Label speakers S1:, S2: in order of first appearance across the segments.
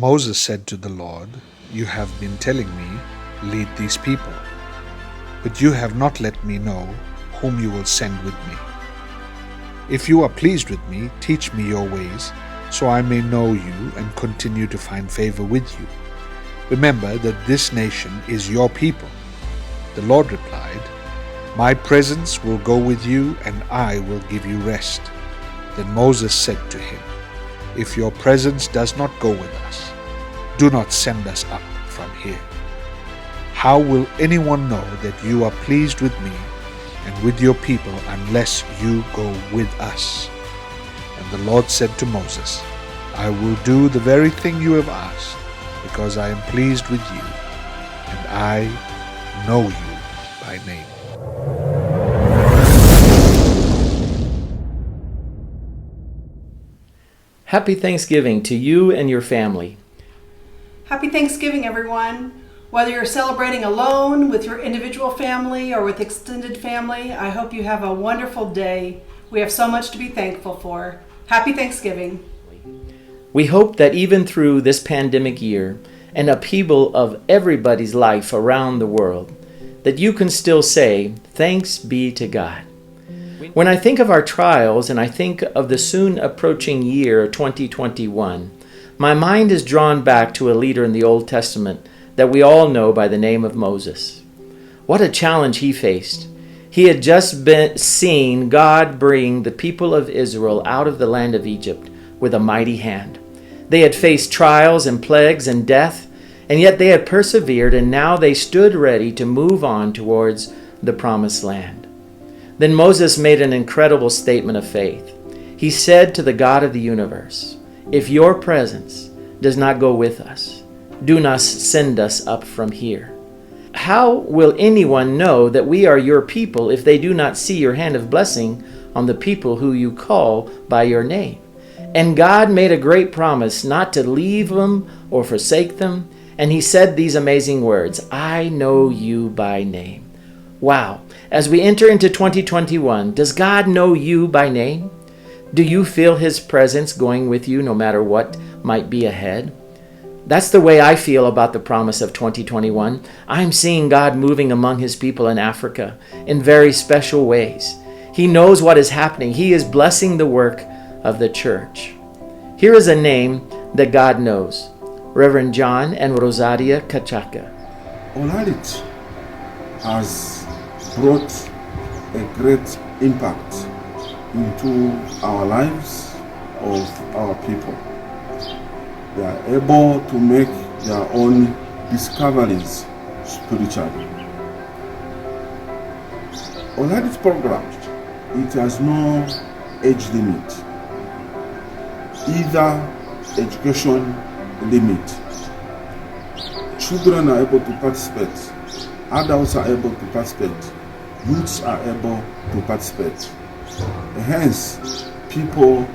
S1: Moses said to the Lord, "You have been telling me, 'Lead these people,' but you have not let me know whom you will send with me. If you are pleased with me, teach me your ways, so I may know you and continue to find favor with you. Remember that this nation is your people." The Lord replied, "My presence will go with you, and I will give you rest." Then Moses said to him, "If your presence does not go with us, do not send us up from here. How will anyone know that you are pleased with me and with your people unless you go with us?" And the Lord said to Moses, "I will do the very thing you have asked, because I am pleased with you, and I know you by name."
S2: Happy Thanksgiving to you and your family.
S3: Happy Thanksgiving, everyone. Whether you're celebrating alone, with your individual family, or with extended family, I hope you have a wonderful day. We have so much to be thankful for. Happy Thanksgiving.
S2: We hope that even through this pandemic year, an upheaval of everybody's life around the world, that you can still say, "Thanks be to God." When I think of our trials and I think of the soon approaching year 2021, my mind is drawn back to a leader in the Old Testament that we all know by the name of Moses. What a challenge he faced. He had just seen God bring the people of Israel out of the land of Egypt with a mighty hand. They had faced trials and plagues and death, and yet they had persevered, and now they stood ready to move on towards the promised land. Then Moses made an incredible statement of faith. He said to the God of the universe, "If your presence does not go with us, do not send us up from here. How will anyone know that we are your people if they do not see your hand of blessing on the people who you call by your name?" And God made a great promise not to leave them or forsake them. And he said these amazing words, "I know you by name." Wow. As we enter into 2021, does God know you by name? Do you feel his presence going with you no matter what might be ahead? That's the way I feel about the promise of 2021. I'm seeing God moving among his people in Africa in very special ways. He knows what is happening. He is blessing the work of the church. Here is a name that God knows. Reverend John and Rosaria Kachaka.
S4: Olarit has brought a great impact into our lives of our people. They are able to make their own discoveries spiritually. Olarit's program, it has no age limit, either education limit. Children are able to participate, adults are able to participate, youths are able to participate. Hence, people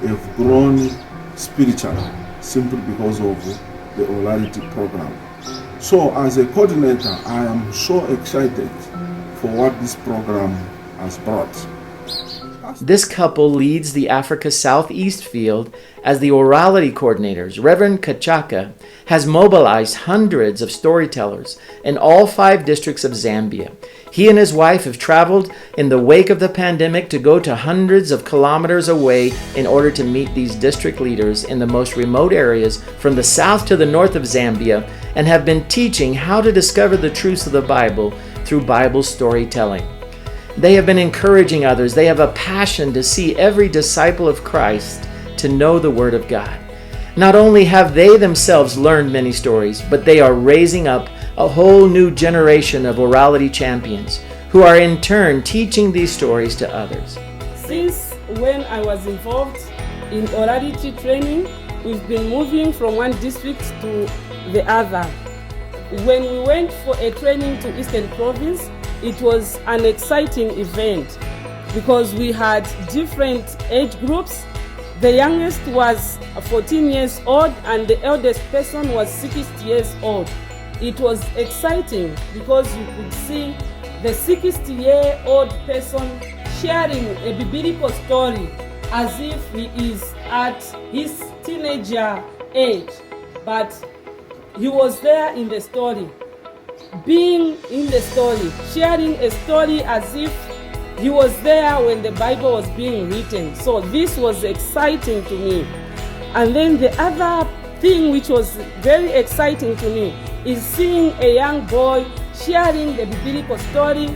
S4: have grown spiritually simply because of the Olarity program. So as a coordinator, I am so excited for what this program has brought.
S2: This couple leads the Africa Southeast field as the orality coordinators. Reverend Kachaka has mobilized hundreds of storytellers in all 5 districts of Zambia. He and his wife have traveled in the wake of the pandemic to go to hundreds of kilometers away in order to meet these district leaders in the most remote areas from the south to the north of Zambia, and have been teaching how to discover the truths of the Bible through Bible storytelling. They have been encouraging others. They have a passion to see every disciple of Christ to know the Word of God. Not only have they themselves learned many stories, but they are raising up a whole new generation of orality champions who are in turn teaching these stories to others.
S5: Since when I was involved in orality training, we've been moving from one district to the other. When we went for a training to Eastern Province, it was an exciting event because we had different age groups. The youngest was 14 years old and the eldest person was 60 years old. It was exciting because you could see the 60-year-old person sharing a biblical story as if he is at his teenager age. but he was there in the story, being in the story, sharing a story as if he was there when the Bible was being written. So this was exciting to me. And then the other thing which was very exciting to me is seeing a young boy sharing the biblical story.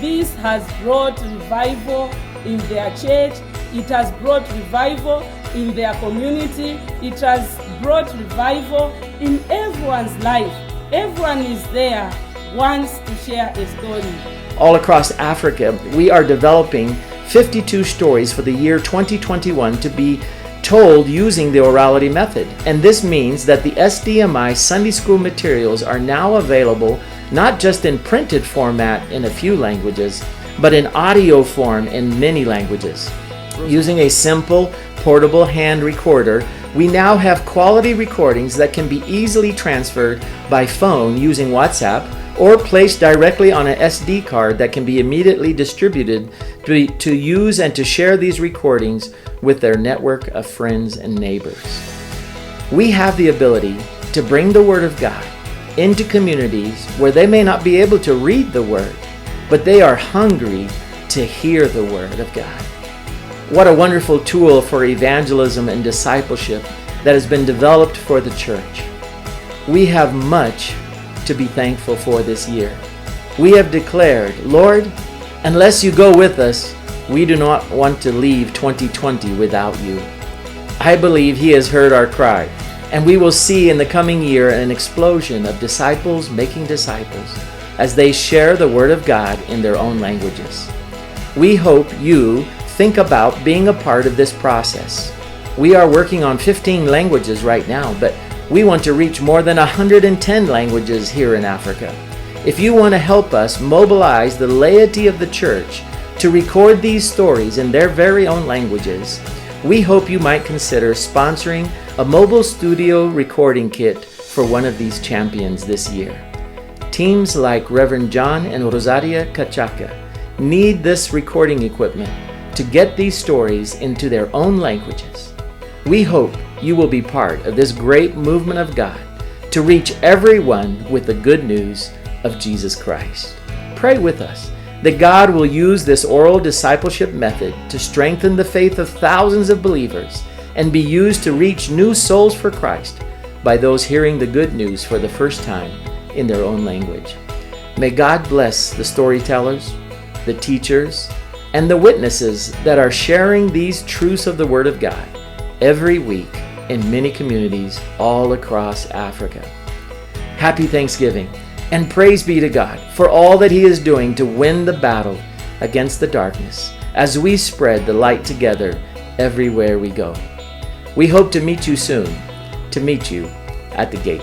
S5: This has brought revival in their church. It has brought revival in their community. It has brought revival in everyone's life. Everyone is there, wants to share a story.
S2: All across Africa, we are developing 52 stories for the year 2021 to be told using the orality method. And this means that the SDMI Sunday School materials are now available not just in printed format in a few languages, but in audio form in many languages. Using a simple, portable hand recorder, we now have quality recordings that can be easily transferred by phone using WhatsApp or placed directly on an SD card that can be immediately distributed to use and to share these recordings with their network of friends and neighbors. We have the ability to bring the Word of God into communities where they may not be able to read the Word, but they are hungry to hear the Word of God. What a wonderful tool for evangelism and discipleship that has been developed for the church. We have much to be thankful for this year. We have declared, Lord, unless you go with us, we do not want to leave 2020 without you. I believe He has heard our cry, and we will see in the coming year an explosion of disciples making disciples as they share the Word of God in their own languages. We hope you think about being a part of this process. We are working on 15 languages right now, but we want to reach more than 110 languages here in Africa. If you want to help us mobilize the laity of the church to record these stories in their very own languages, we hope you might consider sponsoring a mobile studio recording kit for one of these champions this year. Teams like Reverend John and Rosaria Kachaka need this recording equipment to get these stories into their own languages. We hope you will be part of this great movement of God to reach everyone with the good news of Jesus Christ. Pray with us that God will use this oral discipleship method to strengthen the faith of thousands of believers and be used to reach new souls for Christ by those hearing the good news for the first time in their own language. May God bless the storytellers, the teachers, and the witnesses that are sharing these truths of the Word of God every week in many communities all across Africa. Happy Thanksgiving, and praise be to God for all that He is doing to win the battle against the darkness as we spread the light together everywhere we go. We hope to meet you soon, to meet you at the gate.